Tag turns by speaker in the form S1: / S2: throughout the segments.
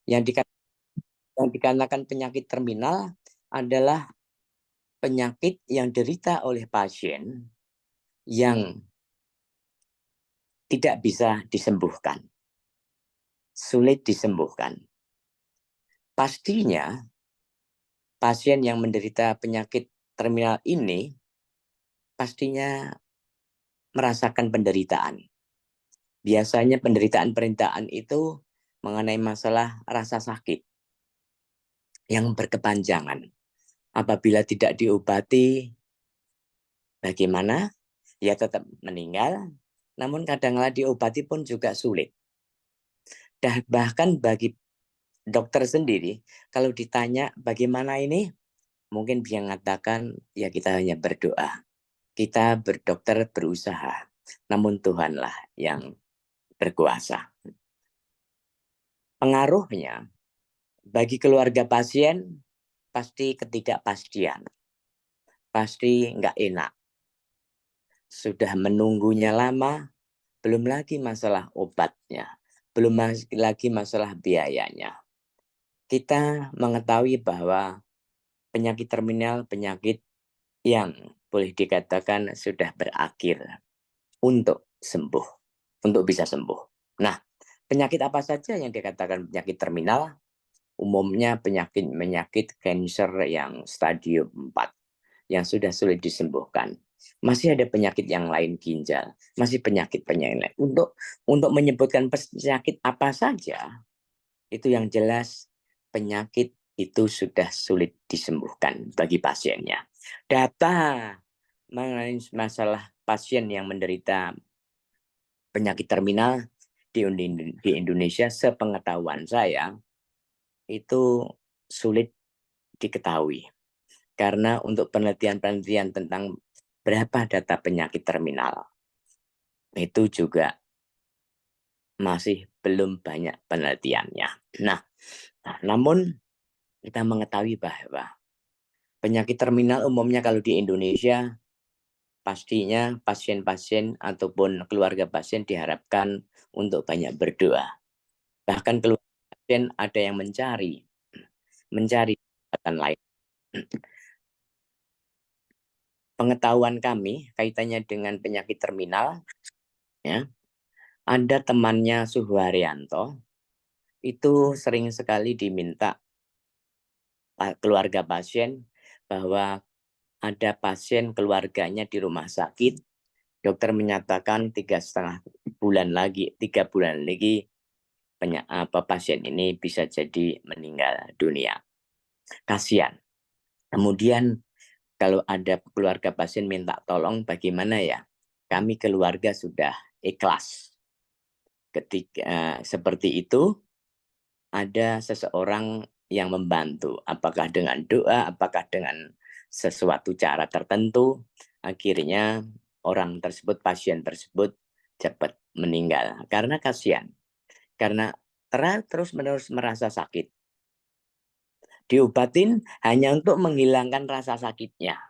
S1: Yang dikarenakan penyakit terminal adalah penyakit yang derita oleh pasien yang tidak bisa disembuhkan, sulit disembuhkan. Pastinya pasien yang menderita penyakit terminal ini pastinya merasakan penderitaan. Biasanya penderitaan itu mengenai masalah rasa sakit yang berkepanjangan. Apabila tidak diobati, bagaimana? Ya tetap meninggal, namun kadang-kala diobati pun juga sulit. Dan bahkan bagi dokter sendiri, kalau ditanya bagaimana ini, mungkin dia mengatakan, ya kita hanya berdoa. Kita berdokter berusaha, namun Tuhanlah yang berkuasa. Pengaruhnya bagi keluarga pasien pasti ketidakpastian, pasti nggak enak. Sudah menunggunya lama, belum lagi masalah obatnya, belum lagi masalah biayanya. Kita mengetahui bahwa penyakit terminal, penyakit yang boleh dikatakan sudah berakhir untuk sembuh, untuk bisa sembuh. Nah, penyakit apa saja yang dikatakan penyakit terminal? Umumnya penyakit cancer yang stadium 4 yang sudah sulit disembuhkan. Masih ada penyakit yang lain ginjal, masih penyakit-penyakit lain. Untuk menyebutkan penyakit apa saja, itu yang jelas penyakit itu sudah sulit disembuhkan bagi pasiennya. Data mengenai masalah pasien yang menderita penyakit terminal di Indonesia, sepengetahuan saya, itu sulit diketahui. Karena untuk penelitian-penelitian tentang berapa data penyakit terminal, itu juga masih belum banyak penelitiannya. Nah, namun kita mengetahui bahwa penyakit terminal umumnya kalau di Indonesia, pastinya pasien-pasien ataupun keluarga pasien diharapkan untuk banyak berdoa. Bahkan keluarga pasien ada yang mencari kesehatan lain. Pengetahuan kami kaitannya dengan penyakit terminal, ya, ada temannya Suharyanto, itu sering sekali diminta keluarga pasien bahwa ada pasien keluarganya di rumah sakit, dokter menyatakan 3,5 bulan lagi, 3 bulan lagi pasien ini bisa jadi meninggal dunia. Kasihan. Kemudian kalau ada keluarga pasien minta tolong, bagaimana ya? Kami keluarga sudah ikhlas. Ketika seperti itu, ada seseorang yang membantu. Apakah dengan doa, apakah dengan sesuatu cara tertentu, akhirnya orang tersebut, pasien tersebut cepat meninggal. Karena kasihan. Karena terus-menerus merasa sakit. Diobatin hanya untuk menghilangkan rasa sakitnya.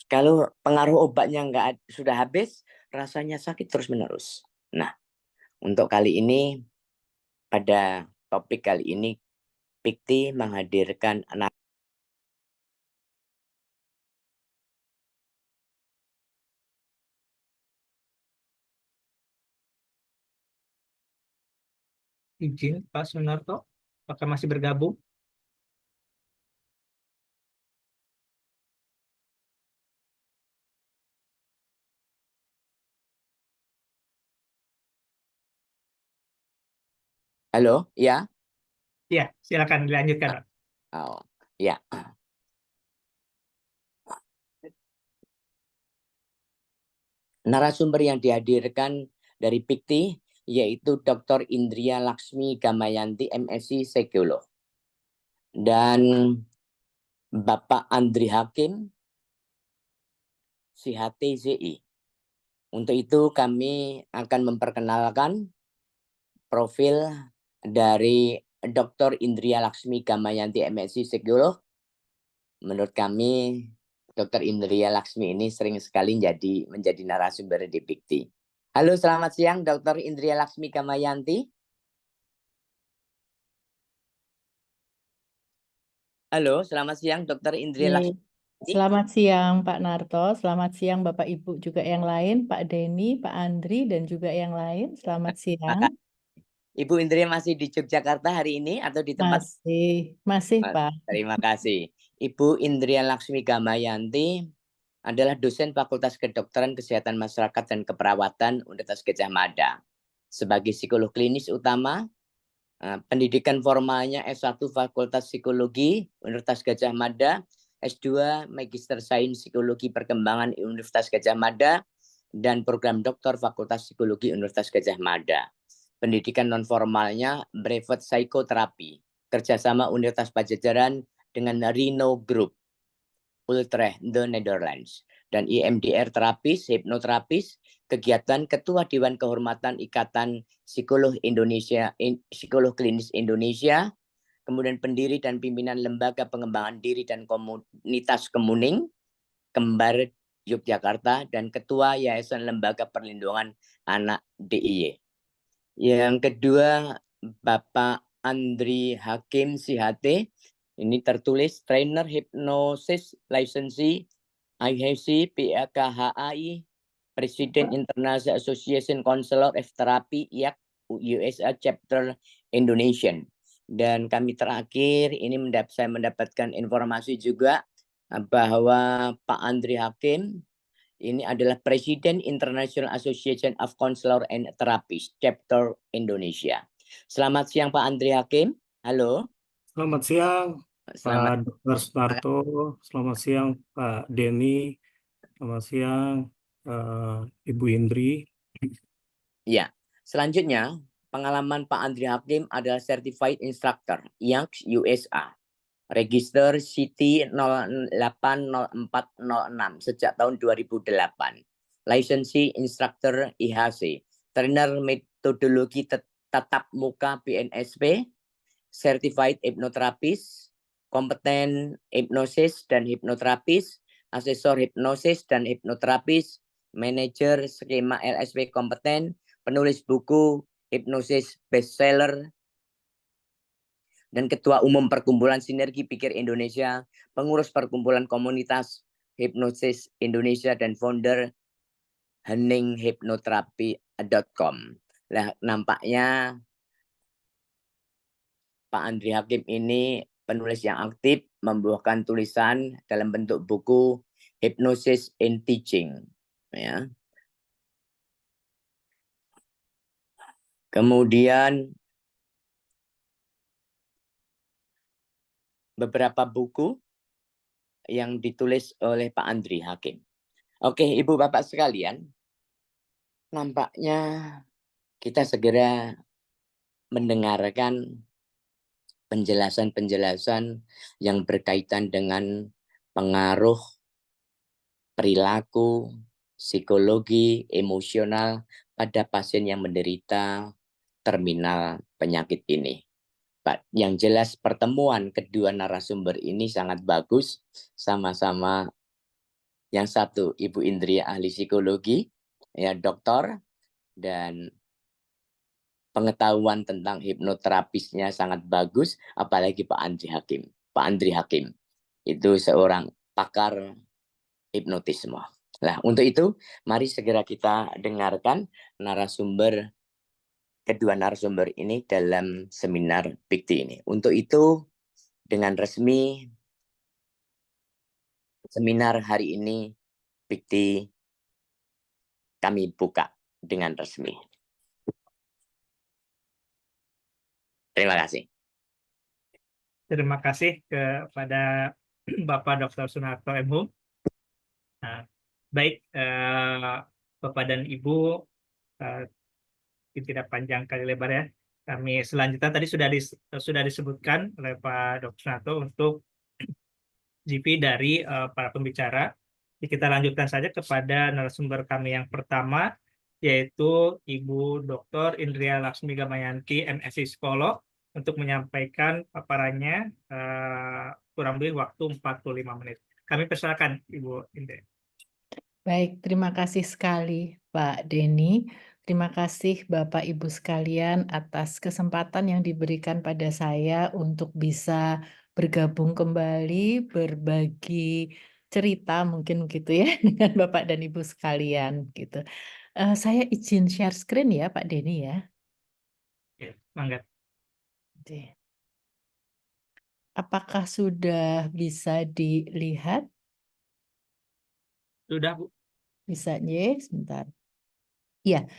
S1: Kalau pengaruh obatnya sudah habis, rasanya sakit terus-menerus. Nah, untuk kali ini, pada topik kali ini, Pikti menghadirkan
S2: izin Pak Sunarto, apakah masih bergabung?
S1: Halo, ya?
S2: Ya, silakan dilanjutkan, Pak.
S1: Oh, ya. Narasumber yang dihadirkan dari Pikti yaitu Dr. Indria Laksmi Gamayanti, MSc Psikolog. Dan Bapak Andri Hakim, CHTZI. Untuk itu kami akan memperkenalkan profil dari Dr. Indria Laksmi Gamayanti, MSc Psikolog. Menurut kami, Dr. Indria Laksmi ini sering sekali menjadi narasumber di Pikti. Halo, selamat siang Dr. Indria Laksmi Gamayanti. Halo, selamat siang Dokter Indria
S3: Oke.
S1: Laksmi.
S3: Selamat siang Pak Narto, selamat siang Bapak Ibu juga yang lain, Pak Denny, Pak Andri, dan juga yang lain. Selamat siang.
S1: Ibu Indria masih di Yogyakarta hari ini atau di tempat?
S3: Masih Pak.
S1: Terima kasih. Ibu Indria Laksmi Gamayanti adalah dosen Fakultas Kedokteran Kesehatan Masyarakat dan Keperawatan Universitas Gadjah Mada. Sebagai psikolog klinis utama, pendidikan formalnya S1 Fakultas Psikologi Universitas Gadjah Mada, S2 Magister Sains Psikologi Perkembangan Universitas Gadjah Mada, dan program doktor Fakultas Psikologi Universitas Gadjah Mada. Pendidikan non formalnya brevet psikoterapi, kerjasama Universitas Pajajaran dengan Rino Group, Utrecht, the Netherlands, dan IMDR terapis, hipnoterapis, kegiatan Ketua Dewan Kehormatan Ikatan Psikolog Indonesia, Psikolog Klinis Indonesia, kemudian pendiri dan pimpinan Lembaga Pengembangan Diri dan Komunitas Kemuning, Kembar Yogyakarta, dan Ketua Yayasan Lembaga Perlindungan Anak DIY. Yang kedua, Bapak Andri Hakim CHT, ini tertulis trainer hipnosis licensee IHC PAKHAI, Presiden International Association Counselor of Therapy IAC USA Chapter Indonesian. Dan kami terakhir ini saya mendapatkan informasi juga bahwa Pak Andri Hakim ini adalah Presiden International Association of Counselor and Therapist, Chapter Indonesia. Selamat siang Pak Andri Hakim. Halo.
S2: Selamat siang
S1: Selamat.
S2: Pak Dr. Sunarto, selamat siang Pak Denny, selamat siang Ibu Indri.
S1: Ya, selanjutnya pengalaman Pak Andri Hakim adalah Certified Instructor IACS USA. Register CT 080406 sejak tahun 2008. Licensee Instructor IHC. Trainer metodologi tatap muka BNSP. Certified Hypnotherapist. Kompeten hipnosis dan hipnoterapis. Asesor hipnosis dan hipnoterapis. Manajer skema LSP kompeten. Penulis buku hipnosis bestseller, dan Ketua Umum Perkumpulan Sinergi Pikir Indonesia, pengurus Perkumpulan Komunitas Hipnosis Indonesia, dan founder henninghipnoterapi.com. Nah, nampaknya Pak Andri Hakim ini penulis yang aktif, membuahkan tulisan dalam bentuk buku Hypnosis in Teaching. Ya. Kemudian beberapa buku yang ditulis oleh Pak Andri Hakim. Oke, Ibu Bapak sekalian, nampaknya kita segera mendengarkan penjelasan-penjelasan yang berkaitan dengan pengaruh perilaku, psikologi, emosional pada pasien yang menderita terminal penyakit ini. Yang jelas pertemuan kedua narasumber ini sangat bagus, sama-sama yang satu Ibu Indria ahli psikologi, ya dokter, dan pengetahuan tentang hipnoterapisnya sangat bagus, apalagi Pak Andri Hakim. Pak Andri Hakim itu seorang pakar hipnotisme. Nah, untuk itu mari segera kita dengarkan kedua narasumber ini dalam seminar Bikti ini. Untuk itu dengan resmi seminar hari ini Bikti kami buka dengan resmi. Terima kasih.
S2: Terima kasih kepada Bapak Dr. Sunarto MH. Nah, baik, Bapak dan Ibu, tidak panjang kali lebar ya. Kami selanjutnya tadi sudah disebutkan oleh Pak Dr. Sunarto untuk GP dari para pembicara. Jadi kita lanjutkan saja kepada narasumber kami yang pertama, yaitu Ibu Dr. Indria Laksmi Gamayanti, MSc Psikolog, untuk menyampaikan paparannya kurang lebih waktu 45 menit. Kami persilakan Ibu Indria.
S3: Baik, terima kasih sekali Pak Denny. Terima kasih Bapak Ibu sekalian atas kesempatan yang diberikan pada saya untuk bisa bergabung kembali, berbagi cerita mungkin gitu ya dengan Bapak dan Ibu sekalian gitu. Saya izin share screen ya Pak Denny ya.
S2: Ya, mangga.
S3: Oke. Apakah sudah bisa dilihat?
S2: Sudah, Bu.
S3: Bisa, ya, sebentar. Ya,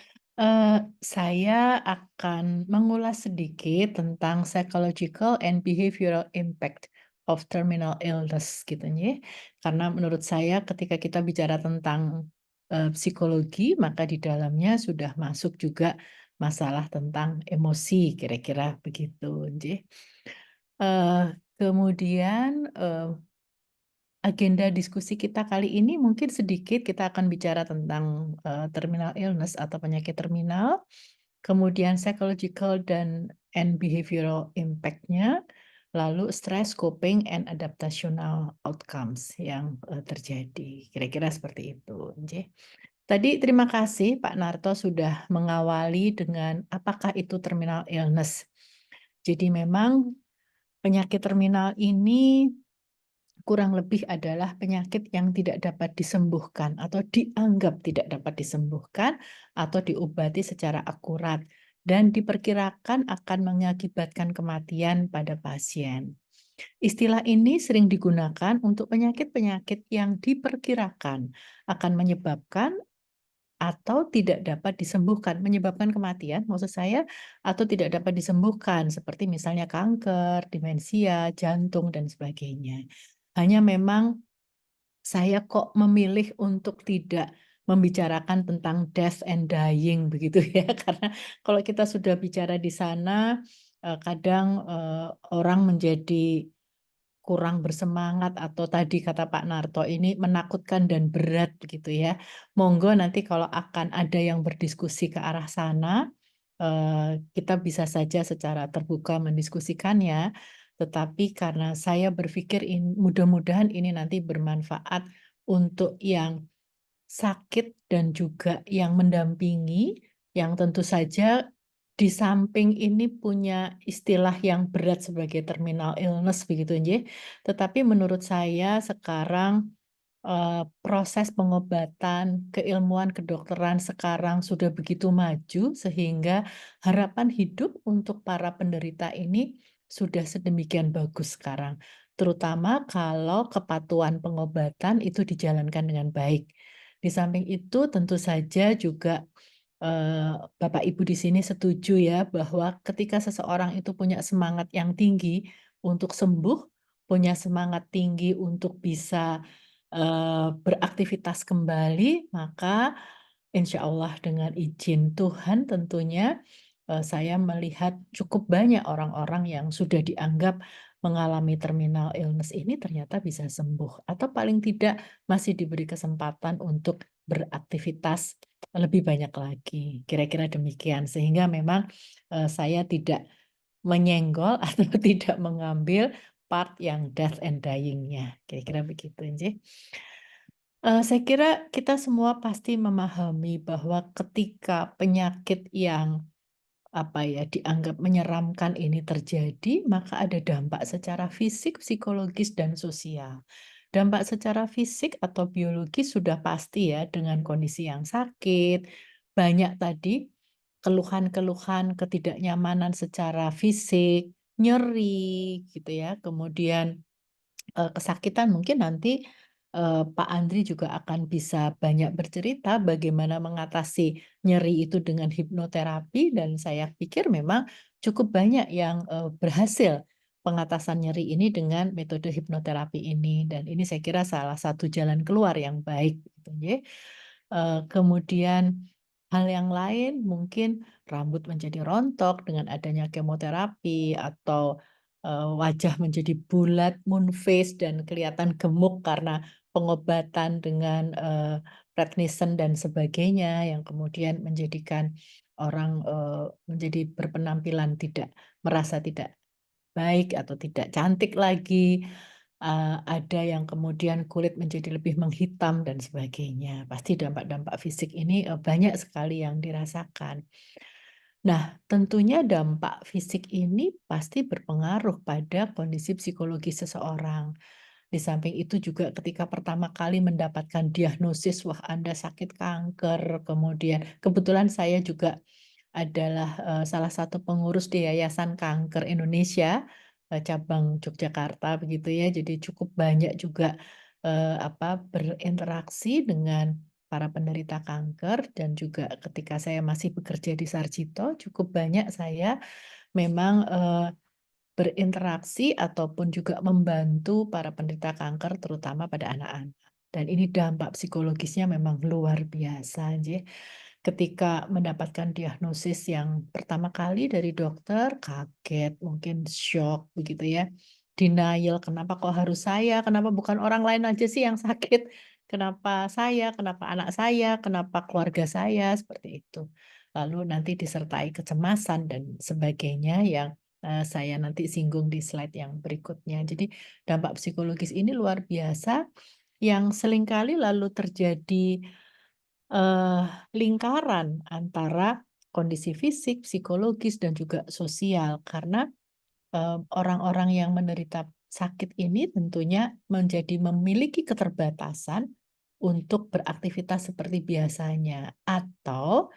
S3: saya akan mengulas sedikit tentang psychological and behavioral impact of terminal illness gitu ya. Karena menurut saya ketika kita bicara tentang psikologi, maka di dalamnya sudah masuk juga masalah tentang emosi, kira-kira begitu. Ya. Kemudian agenda diskusi kita kali ini mungkin sedikit kita akan bicara tentang terminal illness atau penyakit terminal, kemudian psychological and behavioral impact-nya, lalu stress, coping, and adaptational outcomes yang terjadi. Kira-kira seperti itu. Nggih. Tadi terima kasih Pak Narto sudah mengawali dengan apakah itu terminal illness. Jadi memang penyakit terminal ini kurang lebih adalah penyakit yang tidak dapat disembuhkan atau dianggap tidak dapat disembuhkan atau diobati secara akurat dan diperkirakan akan mengakibatkan kematian pada pasien. Istilah ini sering digunakan untuk penyakit-penyakit yang diperkirakan akan menyebabkan atau tidak dapat disembuhkan, menyebabkan kematian maksud saya, atau tidak dapat disembuhkan seperti misalnya kanker, demensia, jantung, dan sebagainya. Hanya memang saya kok memilih untuk tidak membicarakan tentang death and dying begitu ya, karena kalau kita sudah bicara di sana, kadang, orang menjadi kurang bersemangat atau tadi kata Pak Narto ini menakutkan dan berat gitu ya. Monggo nanti kalau akan ada yang berdiskusi ke arah sana, kita bisa saja secara terbuka mendiskusikannya, tetapi karena saya berpikir mudah-mudahan ini nanti bermanfaat untuk yang sakit dan juga yang mendampingi, yang tentu saja di samping ini punya istilah yang berat sebagai terminal illness begitu nggih. Tetapi menurut saya sekarang proses pengobatan, keilmuan kedokteran sekarang sudah begitu maju sehingga harapan hidup untuk para penderita ini sudah sedemikian bagus sekarang. Terutama kalau kepatuhan pengobatan itu dijalankan dengan baik. Di samping itu tentu saja juga Bapak Ibu di sini setuju ya bahwa ketika seseorang itu punya semangat yang tinggi untuk sembuh, punya semangat tinggi untuk bisa beraktivitas kembali, maka insya Allah dengan izin Tuhan tentunya saya melihat cukup banyak orang-orang yang sudah dianggap mengalami terminal illness ini ternyata bisa sembuh atau paling tidak masih diberi kesempatan untuk beraktivitas lebih banyak lagi. Kira-kira demikian sehingga memang saya tidak menyenggol atau tidak mengambil part yang death and dying-nya. Kira-kira begitu, nggih. Saya kira kita semua pasti memahami bahwa ketika penyakit yang, apa ya, dianggap menyeramkan ini terjadi, maka ada dampak secara fisik, psikologis, dan sosial. Dampak secara fisik atau biologis sudah pasti ya, dengan kondisi yang sakit, banyak tadi keluhan-keluhan ketidaknyamanan secara fisik, nyeri gitu ya, kemudian kesakitan mungkin nanti, Pak Andri juga akan bisa banyak bercerita bagaimana mengatasi nyeri itu dengan hipnoterapi dan saya pikir memang cukup banyak yang, berhasil pengatasan nyeri ini dengan metode hipnoterapi ini dan ini saya kira salah satu jalan keluar yang baik gitu ya. Kemudian hal yang lain mungkin rambut menjadi rontok dengan adanya kemoterapi atau wajah menjadi bulat, moon face dan kelihatan gemuk karena pengobatan dengan prednison dan sebagainya yang kemudian menjadikan orang menjadi berpenampilan merasa tidak baik atau tidak cantik lagi. Ada yang kemudian kulit menjadi lebih menghitam dan sebagainya. Pasti dampak-dampak fisik ini banyak sekali yang dirasakan. Nah, tentunya dampak fisik ini pasti berpengaruh pada kondisi psikologis seseorang. Di samping itu juga ketika pertama kali mendapatkan diagnosis, wah Anda sakit kanker, kemudian kebetulan saya juga adalah, salah satu pengurus di Yayasan Kanker Indonesia, cabang Yogyakarta begitu ya. Jadi cukup banyak juga, berinteraksi dengan para penderita kanker dan juga ketika saya masih bekerja di Sarjito cukup banyak saya memang, berinteraksi ataupun juga membantu para penderita kanker terutama pada anak-anak. Dan ini dampak psikologisnya memang luar biasa, nggih. Ketika mendapatkan diagnosis yang pertama kali dari dokter, kaget, mungkin syok begitu ya. Denial, kenapa kok harus saya? Kenapa bukan orang lain aja sih yang sakit? Kenapa saya? Kenapa anak saya? Kenapa keluarga saya? Seperti itu. Lalu nanti disertai kecemasan dan sebagainya yang saya nanti singgung di slide yang berikutnya. Jadi dampak psikologis ini luar biasa yang seringkali lalu terjadi Eee, lingkaran antara kondisi fisik, psikologis, dan juga sosial. Karena, orang-orang yang menderita sakit ini tentunya memiliki keterbatasan untuk beraktivitas seperti biasanya, atau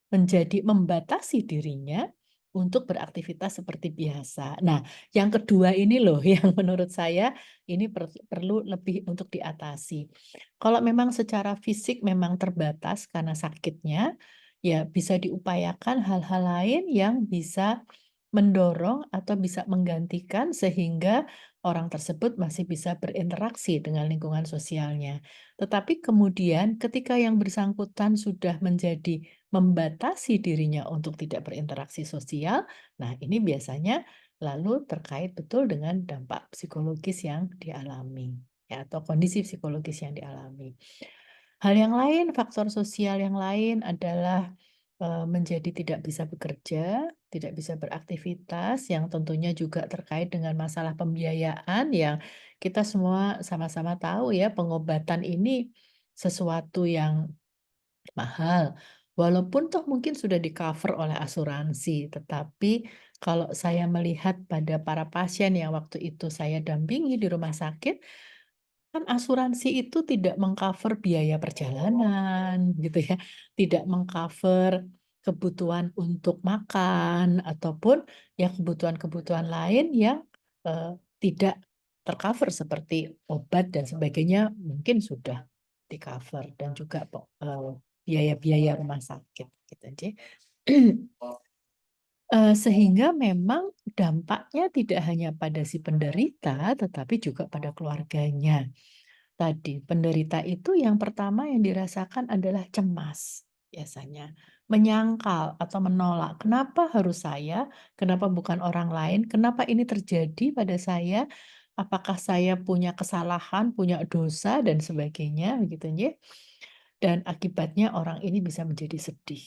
S3: membatasi dirinya untuk beraktivitas seperti biasa. Nah, yang kedua ini loh yang menurut saya ini perlu lebih untuk diatasi. Kalau memang secara fisik memang terbatas karena sakitnya, ya bisa diupayakan hal-hal lain yang bisa mendorong atau bisa menggantikan sehingga orang tersebut masih bisa berinteraksi dengan lingkungan sosialnya. Tetapi kemudian ketika yang bersangkutan sudah menjadi membatasi dirinya untuk tidak berinteraksi sosial, nah ini biasanya lalu terkait betul dengan dampak psikologis yang dialami, ya, atau kondisi psikologis yang dialami. Hal yang lain, faktor sosial yang lain adalah, menjadi tidak bisa bekerja, tidak bisa beraktivitas, yang tentunya juga terkait dengan masalah pembiayaan yang kita semua sama-sama tahu ya, pengobatan ini sesuatu yang mahal, walaupun toh mungkin sudah di-cover oleh asuransi, tetapi kalau saya melihat pada para pasien yang waktu itu saya dampingi di rumah sakit, kan asuransi itu tidak meng-cover biaya perjalanan gitu ya, tidak meng-cover kebutuhan untuk makan ataupun ya kebutuhan-kebutuhan lain yang, tidak ter-cover seperti obat dan sebagainya mungkin sudah di-cover dan juga biaya-biaya rumah sakit gitu jadi sehingga memang dampaknya tidak hanya pada si penderita tetapi juga pada keluarganya. Tadi, penderita itu yang pertama yang dirasakan adalah cemas biasanya, menyangkal atau menolak, "Kenapa harus saya? Kenapa bukan orang lain? Kenapa ini terjadi pada saya? Apakah saya punya kesalahan, punya dosa?" Dan sebagainya begitu ya. Dan akibatnya orang ini bisa menjadi sedih.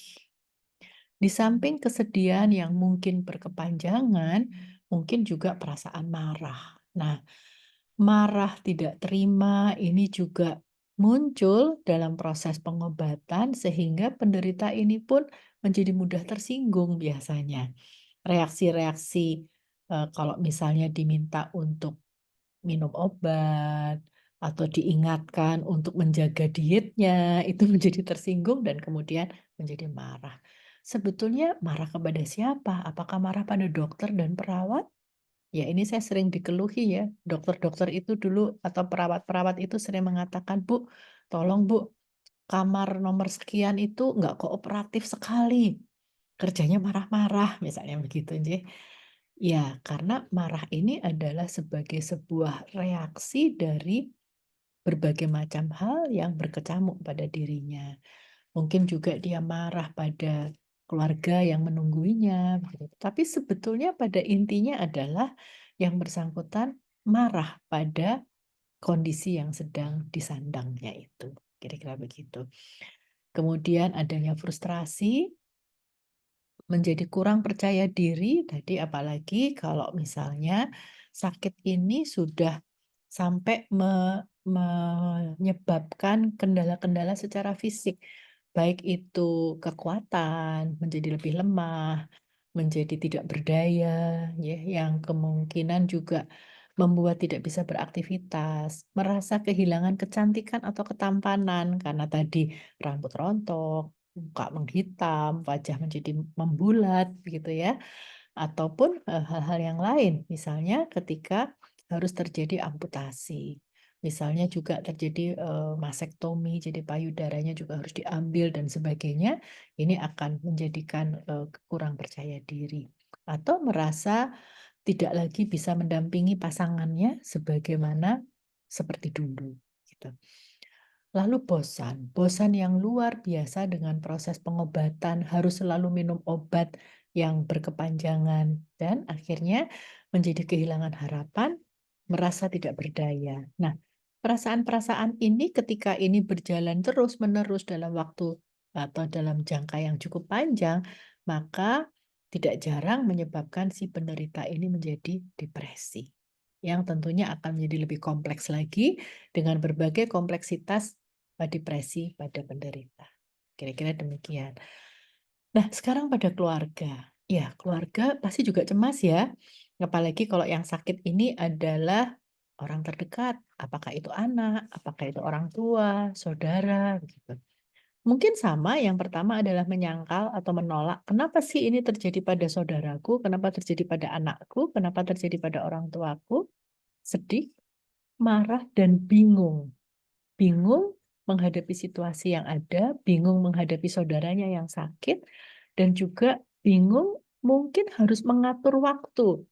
S3: Di samping kesedihan yang mungkin berkepanjangan, mungkin juga perasaan marah. Nah, marah tidak terima ini juga muncul dalam proses pengobatan sehingga penderita ini pun menjadi mudah tersinggung biasanya. Reaksi-reaksi, kalau misalnya diminta untuk minum obat atau diingatkan untuk menjaga dietnya, itu menjadi tersinggung dan kemudian menjadi marah. Sebetulnya marah kepada siapa? Apakah marah pada dokter dan perawat? Ya ini saya sering dikeluhi ya, dokter-dokter itu dulu atau perawat-perawat itu sering mengatakan, "Bu, tolong Bu, kamar nomor sekian itu nggak kooperatif sekali, kerjanya marah-marah," misalnya begitu nggih. Ya, karena marah ini adalah sebagai sebuah reaksi dari berbagai macam hal yang berkecamuk pada dirinya. Mungkin juga dia marah pada keluarga yang menungguinya, begitu. Tapi sebetulnya pada intinya adalah yang bersangkutan marah pada kondisi yang sedang disandangnya itu, kira-kira begitu. Kemudian adanya frustrasi, menjadi kurang percaya diri, tadi apalagi kalau misalnya sakit ini sudah sampai menyebabkan kendala-kendala secara fisik. baik itu kekuatan, menjadi lebih lemah, menjadi tidak berdaya, ya, yang kemungkinan juga membuat tidak bisa beraktivitas, merasa kehilangan kecantikan atau ketampanan karena tadi rambut rontok, muka menghitam, wajah menjadi membulat, gitu ya. Ataupun, hal-hal yang lain, misalnya ketika harus terjadi amputasi, misalnya juga terjadi, mastektomi, jadi payudaranya juga harus diambil dan sebagainya, ini akan menjadikan, kurang percaya diri. Atau merasa tidak lagi bisa mendampingi pasangannya sebagaimana seperti dulu, gitu. Lalu bosan, bosan yang luar biasa dengan proses pengobatan, harus selalu minum obat yang berkepanjangan, dan akhirnya menjadi kehilangan harapan, merasa tidak berdaya. Nah, perasaan-perasaan ini ketika ini berjalan terus-menerus dalam waktu atau dalam jangka yang cukup panjang, maka tidak jarang menyebabkan si penderita ini menjadi depresi, yang tentunya akan menjadi lebih kompleks lagi dengan berbagai kompleksitas depresi pada penderita. Kira-kira demikian. Nah, sekarang pada keluarga. Ya, keluarga pasti juga cemas ya. Apalagi kalau yang sakit ini adalah orang terdekat. Apakah itu anak, apakah itu orang tua, saudara, begitu. Mungkin sama, yang pertama adalah menyangkal atau menolak, kenapa sih ini terjadi pada saudaraku, kenapa terjadi pada anakku, kenapa terjadi pada orang tuaku? Sedih, marah, dan bingung. Bingung menghadapi situasi yang ada, bingung menghadapi saudaranya yang sakit, dan juga bingung mungkin harus mengatur waktu.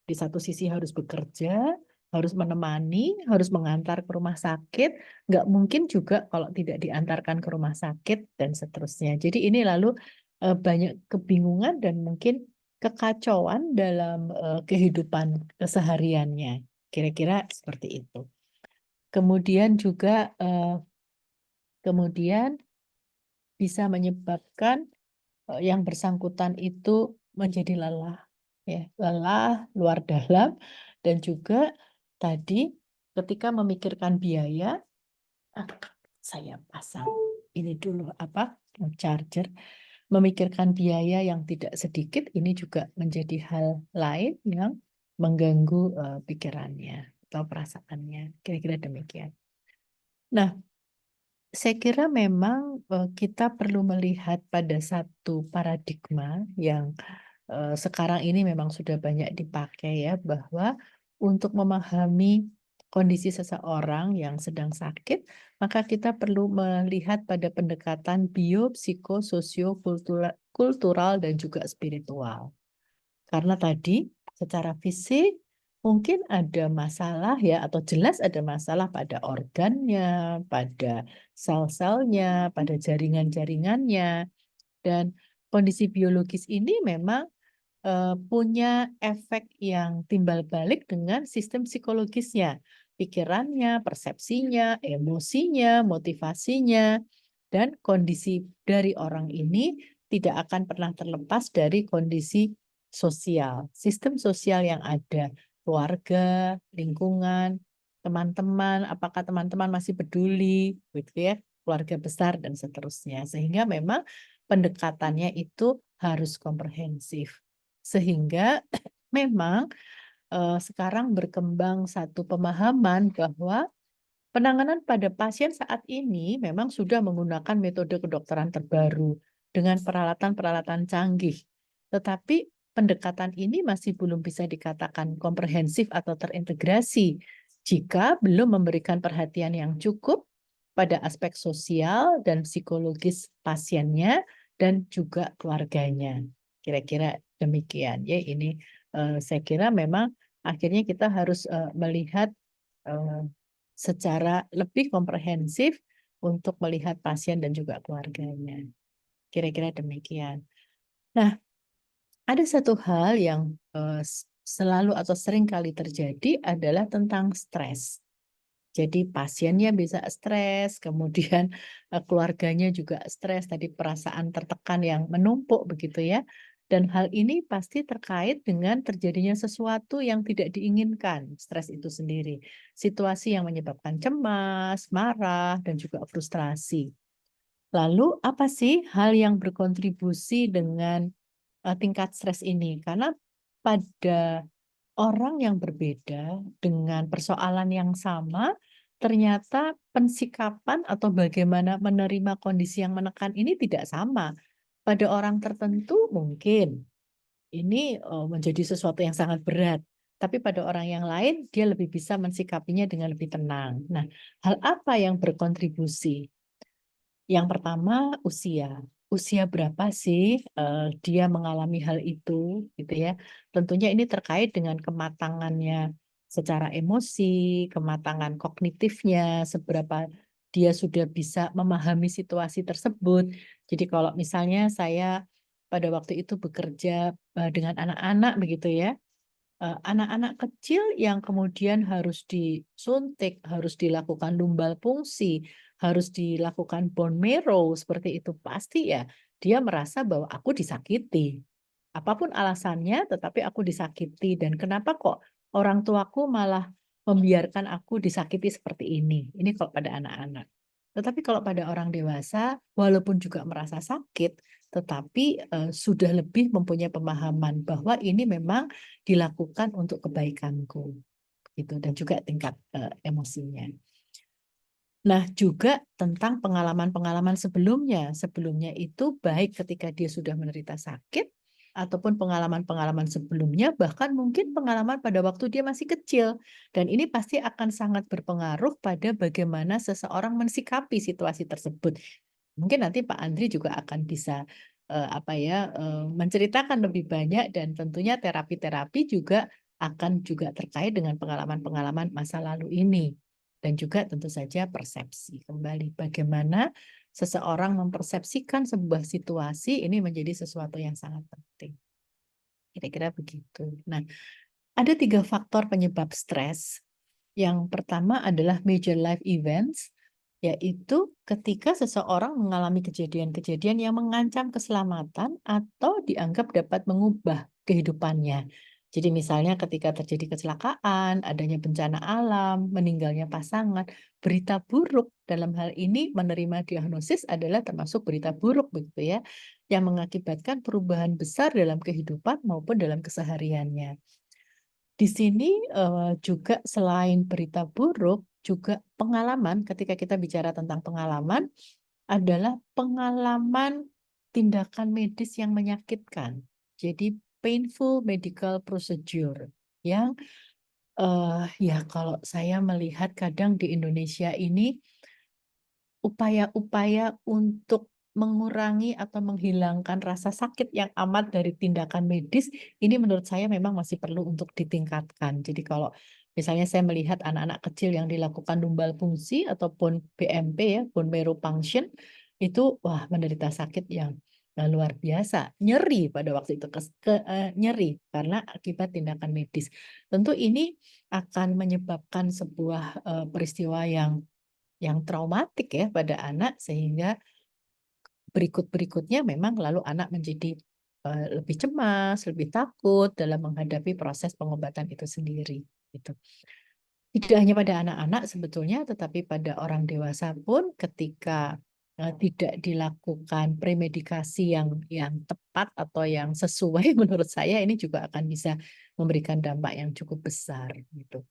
S3: Di satu sisi harus bekerja, harus menemani, harus mengantar ke rumah sakit, nggak mungkin juga kalau tidak diantarkan ke rumah sakit, dan seterusnya. Jadi ini lalu banyak kebingungan dan mungkin kekacauan dalam kehidupan kesehariannya. Kira-kira seperti itu. Kemudian juga kemudian bisa menyebabkan, yang bersangkutan itu menjadi lelah, ya, lelah luar dalam, dan juga tadi ketika memikirkan biaya, ah, saya pasang ini dulu, apa, charger, memikirkan biaya yang tidak sedikit, ini juga menjadi hal lain yang mengganggu, pikirannya atau perasaannya, kira-kira demikian. Nah, saya kira memang, kita perlu melihat pada satu paradigma yang, sekarang ini memang sudah banyak dipakai ya, bahwa untuk memahami kondisi seseorang yang sedang sakit, maka kita perlu melihat pada pendekatan kultural dan juga spiritual. Karena tadi secara fisik mungkin ada masalah ya, atau jelas ada masalah pada organnya, pada sel-selnya, pada jaringan-jaringannya, dan kondisi biologis ini memang punya efek yang timbal balik dengan sistem psikologisnya, pikirannya, persepsinya, emosinya, motivasinya, dan kondisi dari orang ini tidak akan pernah terlepas dari kondisi sosial, sistem sosial yang ada, keluarga, lingkungan, teman-teman, apakah teman-teman masih peduli, gitu ya, keluarga besar dan seterusnya. Sehingga memang pendekatannya itu harus komprehensif. Sehingga memang, sekarang berkembang satu pemahaman bahwa penanganan pada pasien saat ini memang sudah menggunakan metode kedokteran terbaru dengan peralatan-peralatan canggih. Tetapi pendekatan ini masih belum bisa dikatakan komprehensif atau terintegrasi jika belum memberikan perhatian yang cukup pada aspek sosial dan psikologis pasiennya dan juga keluarganya. Kira-kira demikian ya, ini saya kira memang akhirnya kita harus melihat secara lebih komprehensif untuk melihat pasien dan juga keluarganya. Kira-kira demikian. Nah, ada satu hal yang selalu atau sering kali terjadi adalah tentang stres. Jadi pasiennya bisa stres, kemudian keluarganya juga stres, tadi perasaan tertekan yang menumpuk begitu ya. Dan hal ini pasti terkait dengan terjadinya sesuatu yang tidak diinginkan, stres itu sendiri. Situasi yang menyebabkan cemas, marah, dan juga frustrasi. Lalu apa sih hal yang berkontribusi dengan tingkat stres ini? Karena pada orang yang berbeda dengan persoalan yang sama, ternyata pensikapan atau bagaimana menerima kondisi yang menekan ini tidak sama. Pada orang tertentu mungkin ini menjadi sesuatu yang sangat berat, tapi pada orang yang lain dia lebih bisa mensikapinya dengan lebih tenang. Nah, hal apa yang berkontribusi? Yang pertama usia. Usia berapa sih dia mengalami hal itu gitu ya. Tentunya ini terkait dengan kematangannya secara emosi, kematangan kognitifnya, seberapa dia sudah bisa memahami situasi tersebut. Jadi kalau misalnya saya pada waktu itu bekerja dengan anak-anak begitu ya, anak-anak kecil yang kemudian harus disuntik, harus dilakukan lumbal fungsi, harus dilakukan bone marrow seperti itu, pasti ya dia merasa bahwa aku disakiti. Apapun alasannya, tetapi aku disakiti dan kenapa kok orang tuaku malah membiarkan aku disakiti seperti ini. Ini kalau pada anak-anak. Tetapi kalau pada orang dewasa, walaupun juga merasa sakit, tetapi sudah lebih mempunyai pemahaman bahwa ini memang dilakukan untuk kebaikanku, gitu, dan juga tingkat emosinya. Nah, juga tentang pengalaman-pengalaman sebelumnya. Sebelumnya itu baik ketika dia sudah menderita sakit, ataupun pengalaman-pengalaman sebelumnya, bahkan mungkin pengalaman pada waktu dia masih kecil. Dan ini pasti akan sangat berpengaruh pada bagaimana seseorang mensikapi situasi tersebut. Mungkin nanti Pak Andri juga akan bisa menceritakan lebih banyak dan tentunya terapi-terapi juga akan juga terkait dengan pengalaman-pengalaman masa lalu ini. Dan juga tentu saja persepsi kembali bagaimana seseorang mempersepsikan sebuah situasi ini menjadi sesuatu yang sangat penting. Kira-kira begitu. Nah, ada 3 faktor penyebab stres. Yang pertama adalah major life events, yaitu ketika seseorang mengalami kejadian-kejadian yang mengancam keselamatan atau dianggap dapat mengubah kehidupannya. Jadi misalnya ketika terjadi kecelakaan, adanya bencana alam, meninggalnya pasangan, berita buruk dalam hal ini menerima diagnosis adalah termasuk berita buruk begitu ya, yang mengakibatkan perubahan besar dalam kehidupan maupun dalam kesehariannya. Di sini, juga selain berita buruk, juga pengalaman ketika kita bicara tentang pengalaman, adalah pengalaman tindakan medis yang menyakitkan. Jadi painful medical procedure yang, ya kalau saya melihat kadang di Indonesia ini upaya-upaya untuk mengurangi atau menghilangkan rasa sakit yang amat dari tindakan medis, ini menurut saya memang masih perlu untuk ditingkatkan. Jadi kalau misalnya saya melihat anak-anak kecil yang dilakukan lumbal fungsi ataupun BMP ya, bone marrow function, itu wah menderita sakit yang luar biasa, nyeri pada waktu itu, nyeri karena akibat tindakan medis. Tentu ini akan menyebabkan sebuah peristiwa yang traumatik ya pada anak sehingga berikut-berikutnya memang lalu anak menjadi lebih cemas, lebih takut dalam menghadapi proses pengobatan itu sendiri gitu. Tidak hanya pada anak-anak sebetulnya tetapi pada orang dewasa pun ketika tidak dilakukan premedikasi yang tepat atau yang sesuai menurut saya ini juga akan bisa memberikan dampak yang cukup besar gitu.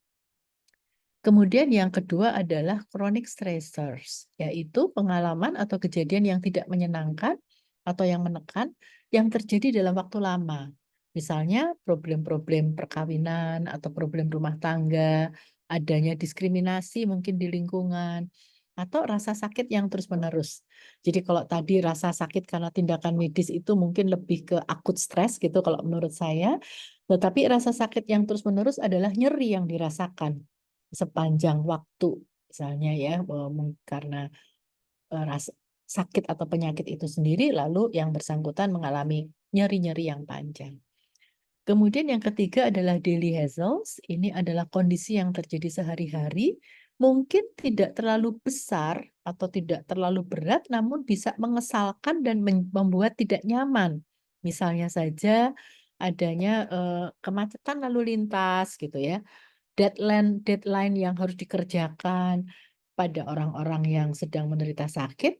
S3: Kemudian yang kedua adalah chronic stressors, yaitu pengalaman atau kejadian yang tidak menyenangkan atau yang menekan yang terjadi dalam waktu lama. Misalnya problem-problem perkawinan atau problem rumah tangga, adanya diskriminasi mungkin di lingkungan, atau rasa sakit yang terus-menerus. Jadi kalau tadi rasa sakit karena tindakan medis itu mungkin lebih ke akut stres gitu kalau menurut saya, tetapi rasa sakit yang terus-menerus adalah nyeri yang dirasakan sepanjang waktu misalnya ya, karena, sakit atau penyakit itu sendiri lalu yang bersangkutan mengalami nyeri-nyeri yang panjang. Kemudian yang ketiga adalah daily hassles, ini adalah kondisi yang terjadi sehari-hari, mungkin tidak terlalu besar atau tidak terlalu berat namun bisa mengesalkan dan membuat tidak nyaman. Misalnya saja adanya, kemacetan lalu lintas gitu ya. Deadline yang harus dikerjakan pada orang-orang yang sedang menderita sakit,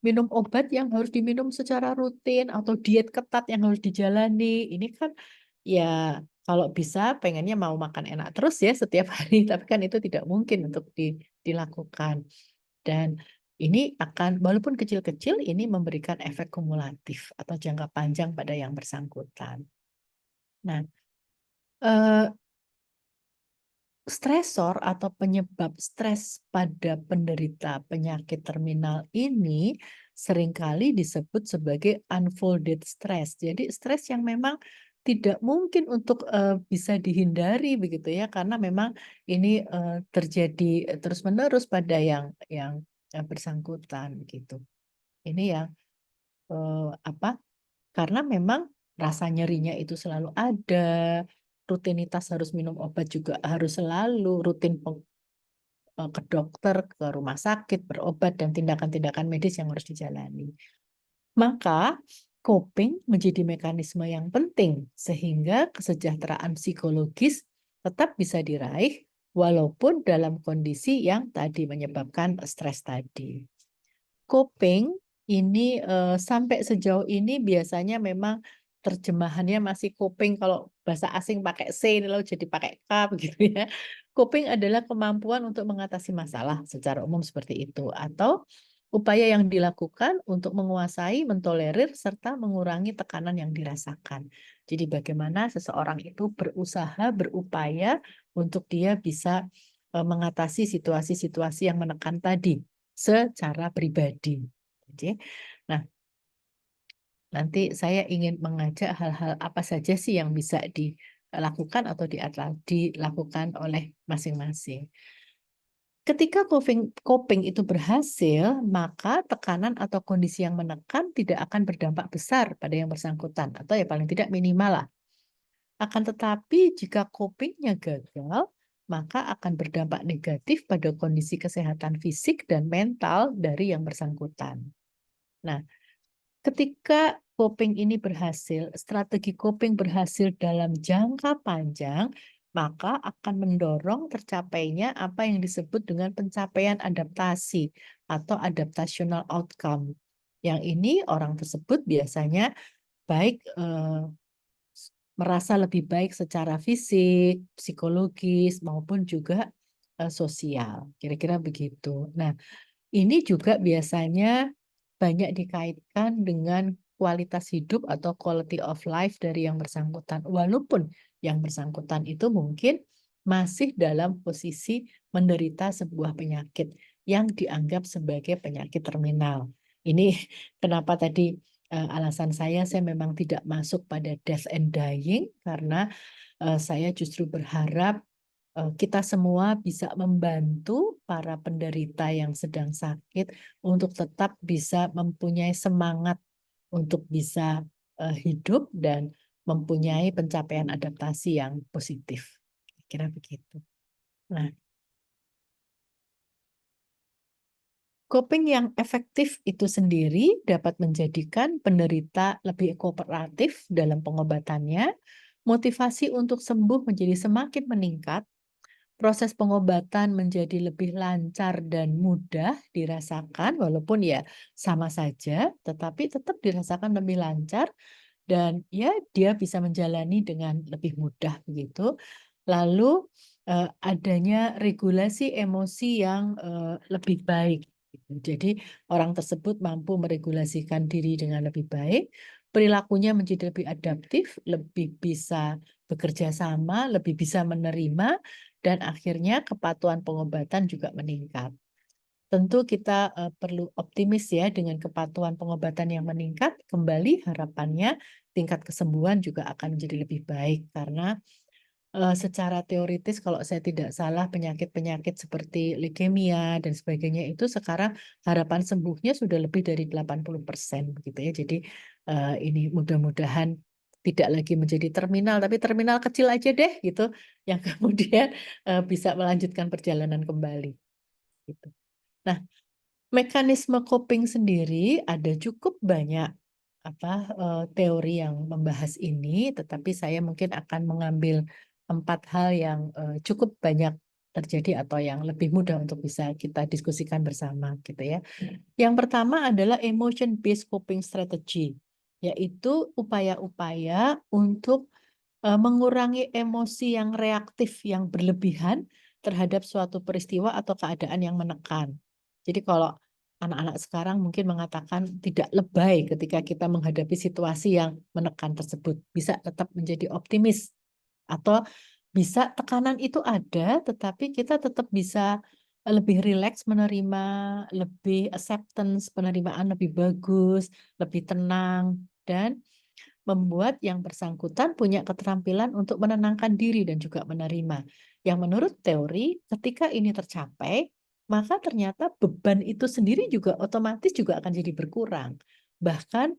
S3: minum obat yang harus diminum secara rutin atau diet ketat yang harus dijalani. Ini kan ya kalau bisa pengennya mau makan enak terus ya setiap hari, tapi kan itu tidak mungkin untuk dilakukan. Dan ini akan walaupun kecil-kecil ini memberikan efek kumulatif atau jangka panjang pada yang bersangkutan. Nah, eee stresor atau penyebab stres pada penderita penyakit terminal ini seringkali disebut sebagai unfolded stress. Jadi stres yang memang tidak mungkin untuk bisa dihindari begitu ya, karena memang ini terjadi terus-menerus pada yang bersangkutan gitu. Ini yang apa, karena memang rasa nyerinya itu selalu ada, rutinitas harus minum obat juga harus selalu rutin ke dokter, ke rumah sakit, berobat, dan tindakan-tindakan medis yang harus dijalani. Maka, coping menjadi mekanisme yang penting sehingga kesejahteraan psikologis tetap bisa diraih walaupun dalam kondisi yang tadi menyebabkan stres tadi. Coping ini, sampai sejauh ini biasanya memang terjemahannya masih coping, kalau bahasa asing pakai C ini lalu jadi pakai K begitu ya. Coping adalah kemampuan untuk mengatasi masalah secara umum seperti itu, atau upaya yang dilakukan untuk menguasai, mentolerir, serta mengurangi tekanan yang dirasakan. Jadi bagaimana seseorang itu berusaha, berupaya untuk dia bisa, mengatasi situasi-situasi yang menekan tadi. Secara pribadi. Jadi, nah nanti saya ingin mengajak hal-hal apa saja sih yang bisa dilakukan atau dilakukan oleh masing-masing. Ketika coping itu berhasil, maka tekanan atau kondisi yang menekan tidak akan berdampak besar pada yang bersangkutan, atau ya paling tidak minimal lah. Akan tetapi jika copingnya gagal, maka akan berdampak negatif pada kondisi kesehatan fisik dan mental dari yang bersangkutan. Nah, ketika coping ini berhasil, strategi coping berhasil dalam jangka panjang, maka akan mendorong tercapainya apa yang disebut dengan pencapaian adaptasi atau adaptational outcome. Yang ini orang tersebut biasanya baik merasa lebih baik secara fisik, psikologis, maupun juga sosial. Kira-kira begitu. Nah, ini juga biasanya banyak dikaitkan dengan kualitas hidup atau quality of life dari yang bersangkutan. Walaupun yang bersangkutan itu mungkin masih dalam posisi menderita sebuah penyakit yang dianggap sebagai penyakit terminal. Ini kenapa tadi alasan saya memang tidak masuk pada death and dying, karena saya justru berharap kita semua bisa membantu para penderita yang sedang sakit untuk tetap bisa mempunyai semangat untuk bisa hidup dan mempunyai pencapaian adaptasi yang positif. Kira begitu. Nah, coping yang efektif itu sendiri dapat menjadikan penderita lebih kooperatif dalam pengobatannya, motivasi untuk sembuh menjadi semakin meningkat, proses pengobatan menjadi lebih lancar dan mudah dirasakan, walaupun ya sama saja, tetapi tetap dirasakan lebih lancar dan ya dia bisa menjalani dengan lebih mudah begitu. Lalu adanya regulasi emosi yang lebih baik gitu. Jadi orang tersebut mampu meregulasikan diri dengan lebih baik, perilakunya menjadi lebih adaptif, lebih bisa bekerja sama, lebih bisa menerima, dan akhirnya kepatuhan pengobatan juga meningkat. Tentu kita perlu optimis ya dengan kepatuhan pengobatan yang meningkat, kembali harapannya tingkat kesembuhan juga akan menjadi lebih baik karena secara teoritis kalau saya tidak salah penyakit-penyakit seperti leukemia dan sebagainya itu sekarang harapan sembuhnya sudah lebih dari 80% begitu ya. Jadi ini mudah-mudahan tidak lagi menjadi terminal, tapi terminal kecil aja deh gitu yang kemudian bisa melanjutkan perjalanan kembali gitu. Nah, mekanisme coping sendiri ada cukup banyak teori yang membahas ini, tetapi saya mungkin akan mengambil 4 hal yang cukup banyak terjadi atau yang lebih mudah untuk bisa kita diskusikan bersama gitu ya. Yang pertama adalah emotion based coping strategy, yaitu upaya-upaya untuk mengurangi emosi yang reaktif yang berlebihan terhadap suatu peristiwa atau keadaan yang menekan. Jadi kalau anak-anak sekarang mungkin mengatakan tidak lebay ketika kita menghadapi situasi yang menekan tersebut, bisa tetap menjadi optimis atau bisa tekanan itu ada, tetapi kita tetap bisa lebih rileks menerima, lebih acceptance, penerimaan lebih bagus, lebih tenang, dan membuat yang bersangkutan punya keterampilan untuk menenangkan diri dan juga menerima. Yang menurut teori, ketika ini tercapai, maka ternyata beban itu sendiri juga otomatis juga akan jadi berkurang. Bahkan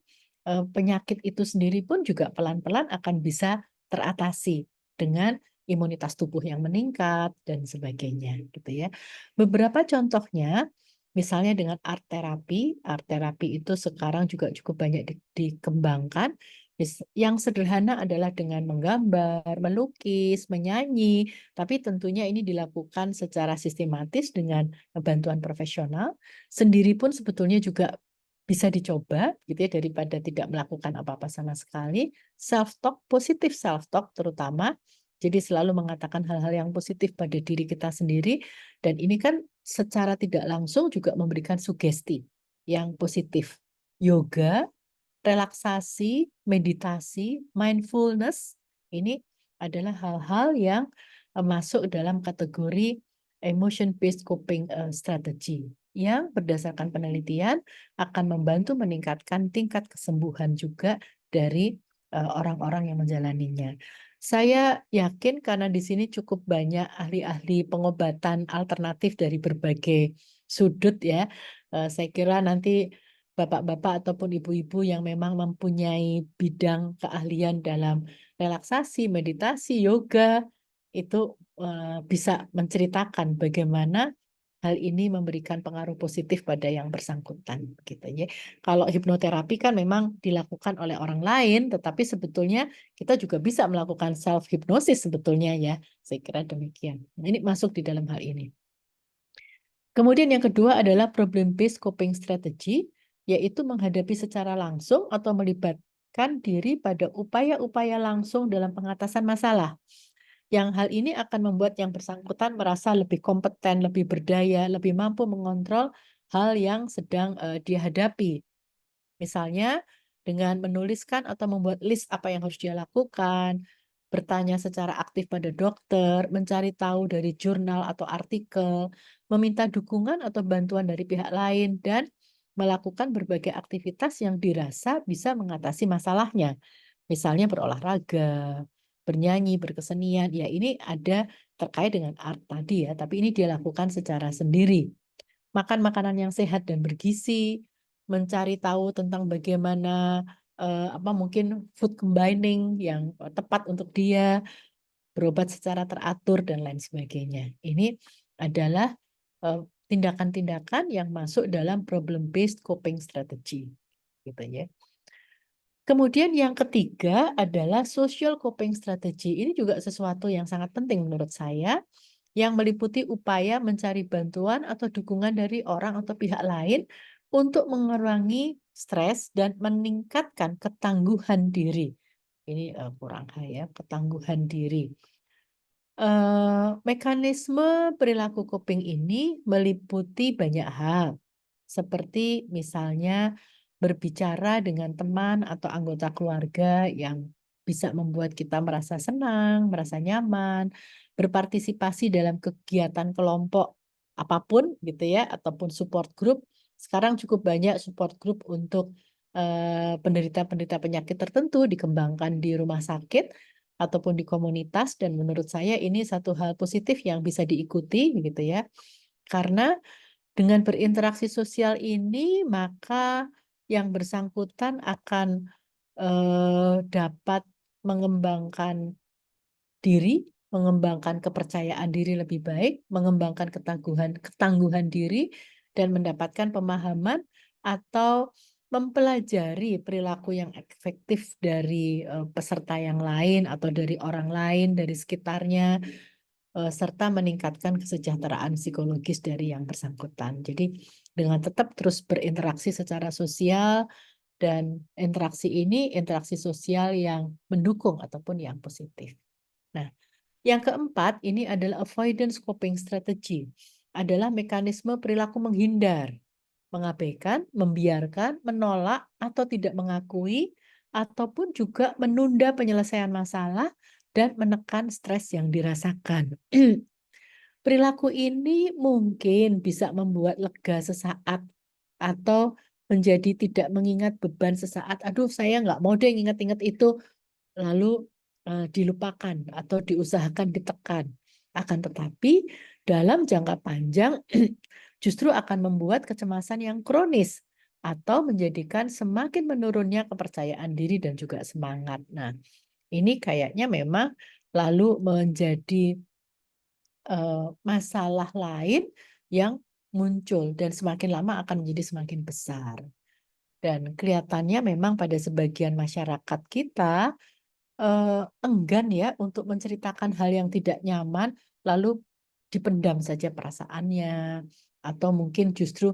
S3: penyakit itu sendiri pun juga pelan-pelan akan bisa teratasi dengan imunitas tubuh yang meningkat dan sebagainya gitu ya. Beberapa contohnya misalnya dengan art terapi itu sekarang juga cukup banyak dikembangkan. Yang sederhana adalah dengan menggambar, melukis, menyanyi, tapi tentunya ini dilakukan secara sistematis dengan bantuan profesional. Sendiri pun sebetulnya juga bisa dicoba gitu ya daripada tidak melakukan apa-apa sama sekali. Self-talk, positif self-talk terutama. Jadi selalu mengatakan hal-hal yang positif pada diri kita sendiri dan ini kan secara tidak langsung juga memberikan sugesti yang positif. Yoga, relaksasi, meditasi, mindfulness, ini adalah hal-hal yang masuk dalam kategori emotion based coping strategy yang berdasarkan penelitian akan membantu meningkatkan tingkat kesembuhan juga dari orang-orang yang menjalaninya. Saya yakin karena di sini cukup banyak ahli-ahli pengobatan alternatif dari berbagai sudut ya. Saya kira nanti bapak-bapak ataupun ibu-ibu yang memang mempunyai bidang keahlian dalam relaksasi, meditasi, yoga, itu bisa menceritakan bagaimana hal ini memberikan pengaruh positif pada yang bersangkutan, gitu ya. Kalau hipnoterapi kan memang dilakukan oleh orang lain, tetapi sebetulnya kita juga bisa melakukan self hipnosis sebetulnya ya. Saya kira demikian. Ini masuk di dalam hal ini. Kemudian yang kedua adalah problem based coping strategy, yaitu menghadapi secara langsung atau melibatkan diri pada upaya-upaya langsung dalam pengatasan masalah. Yang hal ini akan membuat yang bersangkutan merasa lebih kompeten, lebih berdaya, lebih mampu mengontrol hal yang sedang dia hadapi. Misalnya dengan menuliskan atau membuat list apa yang harus dia lakukan, bertanya secara aktif pada dokter, mencari tahu dari jurnal atau artikel, meminta dukungan atau bantuan dari pihak lain, dan melakukan berbagai aktivitas yang dirasa bisa mengatasi masalahnya. Misalnya berolahraga, bernyanyi, berkesenian, ya ini ada terkait dengan art tadi ya, tapi ini dia lakukan secara sendiri. Makan makanan yang sehat dan bergizi, mencari tahu tentang bagaimana mungkin food combining yang tepat untuk dia, berobat secara teratur dan lain sebagainya. Ini adalah tindakan-tindakan yang masuk dalam problem based coping strategy, gitu ya. Kemudian yang ketiga adalah social coping strategy. Ini juga sesuatu yang sangat penting menurut saya, yang meliputi upaya mencari bantuan atau dukungan dari orang atau pihak lain untuk mengurangi stres dan meningkatkan ketangguhan diri. Ini kurang ya, ketangguhan diri. Mekanisme perilaku coping ini meliputi banyak hal, seperti misalnya berbicara dengan teman atau anggota keluarga yang bisa membuat kita merasa senang, merasa nyaman, berpartisipasi dalam kegiatan kelompok apapun gitu ya, ataupun support group. Sekarang cukup banyak support group untuk penderita-penderita penyakit tertentu dikembangkan di rumah sakit ataupun di komunitas dan menurut saya ini satu hal positif yang bisa diikuti gitu ya. Karena dengan berinteraksi sosial ini maka yang bersangkutan akan dapat mengembangkan diri, mengembangkan kepercayaan diri lebih baik, mengembangkan ketangguhan diri dan mendapatkan pemahaman atau mempelajari perilaku yang efektif dari peserta yang lain atau dari orang lain, dari sekitarnya. serta meningkatkan kesejahteraan psikologis dari yang bersangkutan. Jadi dengan tetap terus berinteraksi secara sosial, dan interaksi ini interaksi sosial yang mendukung ataupun yang positif. Nah, yang keempat ini adalah avoidance coping strategy, adalah mekanisme perilaku menghindar, mengabaikan, membiarkan, menolak, atau tidak mengakui, ataupun juga menunda penyelesaian masalah dan menekan stres yang dirasakan. Perilaku ini mungkin bisa membuat lega sesaat atau menjadi tidak mengingat beban sesaat. Aduh, saya nggak mau deh ingat-ingat itu. Lalu dilupakan atau diusahakan ditekan. Akan tetapi dalam jangka panjang justru akan membuat kecemasan yang kronis atau menjadikan semakin menurunnya kepercayaan diri dan juga semangat. Nah, ini kayaknya memang lalu menjadi masalah lain yang muncul dan semakin lama akan menjadi semakin besar. Dan kelihatannya memang pada sebagian masyarakat kita enggan ya untuk menceritakan hal yang tidak nyaman, lalu dipendam saja perasaannya, atau mungkin justru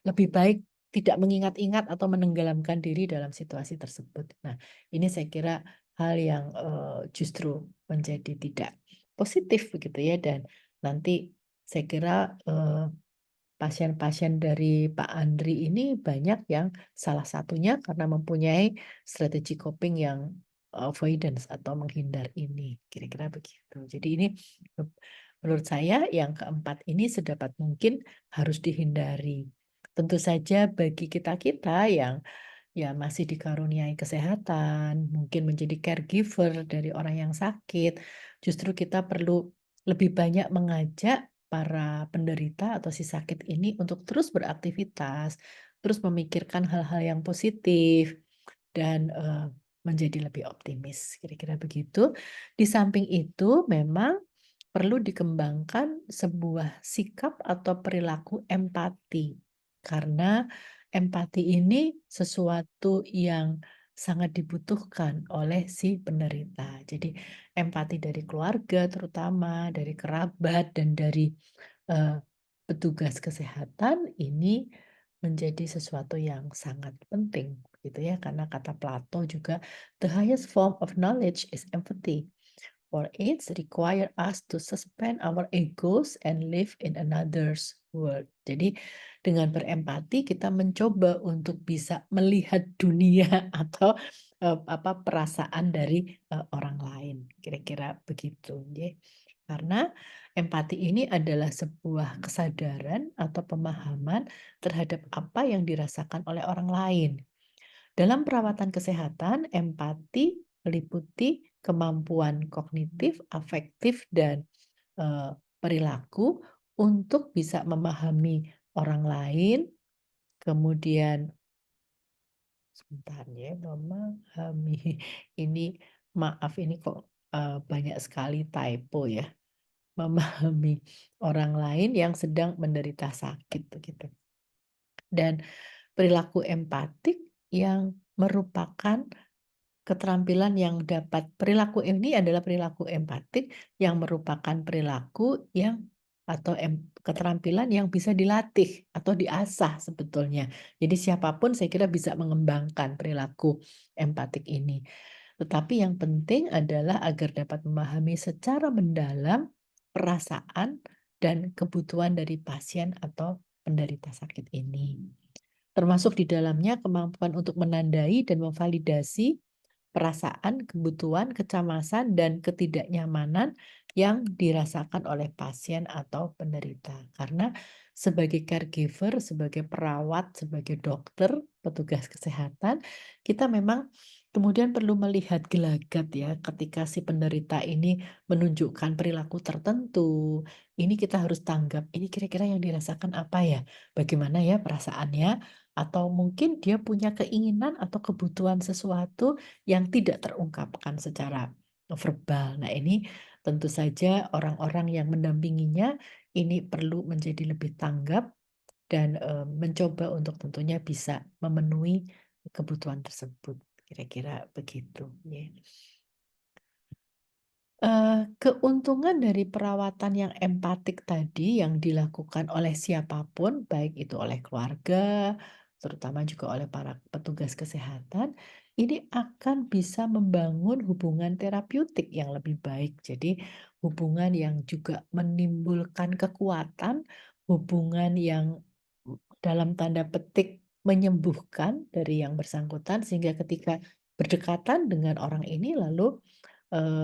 S3: lebih baik tidak mengingat-ingat atau menenggelamkan diri dalam situasi tersebut. Nah, ini saya kira hal yang justru menjadi tidak positif begitu ya, dan nanti saya kira pasien-pasien dari Pak Andri ini banyak yang salah satunya karena mempunyai strategi coping yang avoidance atau menghindar ini, kira-kira begitu. Jadi ini menurut saya yang keempat ini sedapat mungkin harus dihindari. Tentu saja bagi kita-kita yang ya masih dikaruniai kesehatan, mungkin menjadi caregiver dari orang yang sakit, justru kita perlu lebih banyak mengajak para penderita atau si sakit ini untuk terus beraktivitas, terus memikirkan hal-hal yang positif, dan menjadi lebih optimis, kira-kira begitu. Di samping itu memang perlu dikembangkan sebuah sikap atau perilaku empati, karena empati ini sesuatu yang sangat dibutuhkan oleh si penderita. Jadi empati dari keluarga terutama, dari kerabat, dan dari petugas kesehatan ini menjadi sesuatu yang sangat penting gitu ya, karena kata Plato juga the highest form of knowledge is empathy, for it require us to suspend our egos and live in another's world. Jadi dengan berempati kita mencoba untuk bisa melihat dunia atau perasaan dari orang lain, kira-kira begitu ya. Karena empati ini adalah sebuah kesadaran atau pemahaman terhadap apa yang dirasakan oleh orang lain. Dalam perawatan kesehatan, empati meliputi kemampuan kognitif, afektif, dan perilaku untuk bisa memahami orang lain, kemudian sebentar ya, memahami ini maaf ini kok banyak sekali typo ya. Memahami orang lain yang sedang menderita sakit begitu. Dan perilaku empatik yang merupakan keterampilan yang perilaku ini adalah perilaku empatik yang merupakan perilaku yang atau keterampilan yang bisa dilatih atau diasah sebetulnya. Jadi siapapun saya kira bisa mengembangkan perilaku empatik ini. Tetapi yang penting adalah agar dapat memahami secara mendalam perasaan dan kebutuhan dari pasien atau penderita sakit ini. Termasuk di dalamnya kemampuan untuk menandai dan memvalidasi perasaan, kebutuhan, kecemasan, dan ketidaknyamanan yang dirasakan oleh pasien atau penderita. Karena sebagai caregiver, sebagai perawat, sebagai dokter, petugas kesehatan, kita memang kemudian perlu melihat gelagat ya ketika si penderita ini menunjukkan perilaku tertentu. Ini kita harus tanggap, ini kira-kira yang dirasakan apa ya? Bagaimana ya perasaannya? Atau mungkin dia punya keinginan atau kebutuhan sesuatu yang tidak terungkapkan secara verbal. Nah, ini tentu saja orang-orang yang mendampinginya ini perlu menjadi lebih tanggap dan mencoba untuk tentunya bisa memenuhi kebutuhan tersebut. Kira-kira begitu ya. Keuntungan dari perawatan yang empatik tadi yang dilakukan oleh siapapun, baik itu oleh keluarga, terutama juga oleh para petugas kesehatan, ini akan bisa membangun hubungan terapeutik yang lebih baik. Jadi hubungan yang juga menimbulkan kekuatan, hubungan yang dalam tanda petik menyembuhkan dari yang bersangkutan sehingga ketika berdekatan dengan orang ini lalu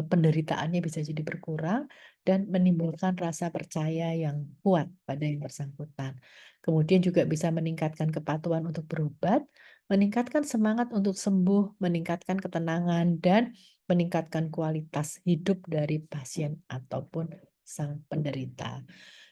S3: penderitaannya bisa jadi berkurang dan menimbulkan rasa percaya yang kuat pada yang bersangkutan. Kemudian juga bisa meningkatkan kepatuhan untuk berobat, meningkatkan semangat untuk sembuh, meningkatkan ketenangan, dan meningkatkan kualitas hidup dari pasien ataupun sang penderita.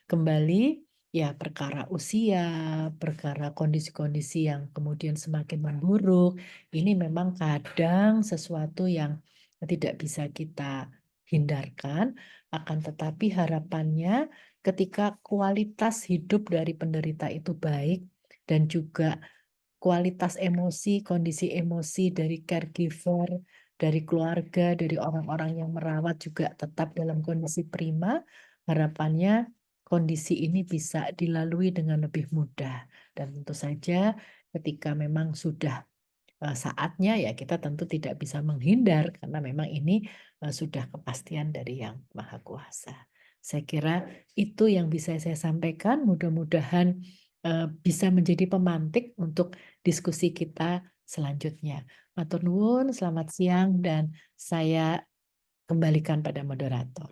S3: Kembali, ya perkara usia, perkara kondisi-kondisi yang kemudian semakin memburuk, ini memang kadang sesuatu yang tidak bisa kita hindarkan, akan tetapi harapannya ketika kualitas hidup dari penderita itu baik dan juga kualitas emosi, kondisi emosi dari caregiver, dari keluarga, dari orang-orang yang merawat juga tetap dalam kondisi prima, harapannya kondisi ini bisa dilalui dengan lebih mudah. Dan tentu saja ketika memang sudah saatnya ya kita tentu tidak bisa menghindar karena memang ini sudah kepastian dari Yang Maha Kuasa. Saya kira itu yang bisa saya sampaikan. Mudah-mudahan bisa menjadi pemantik untuk diskusi kita selanjutnya. Matur nuwun, selamat siang, dan saya kembalikan pada moderator.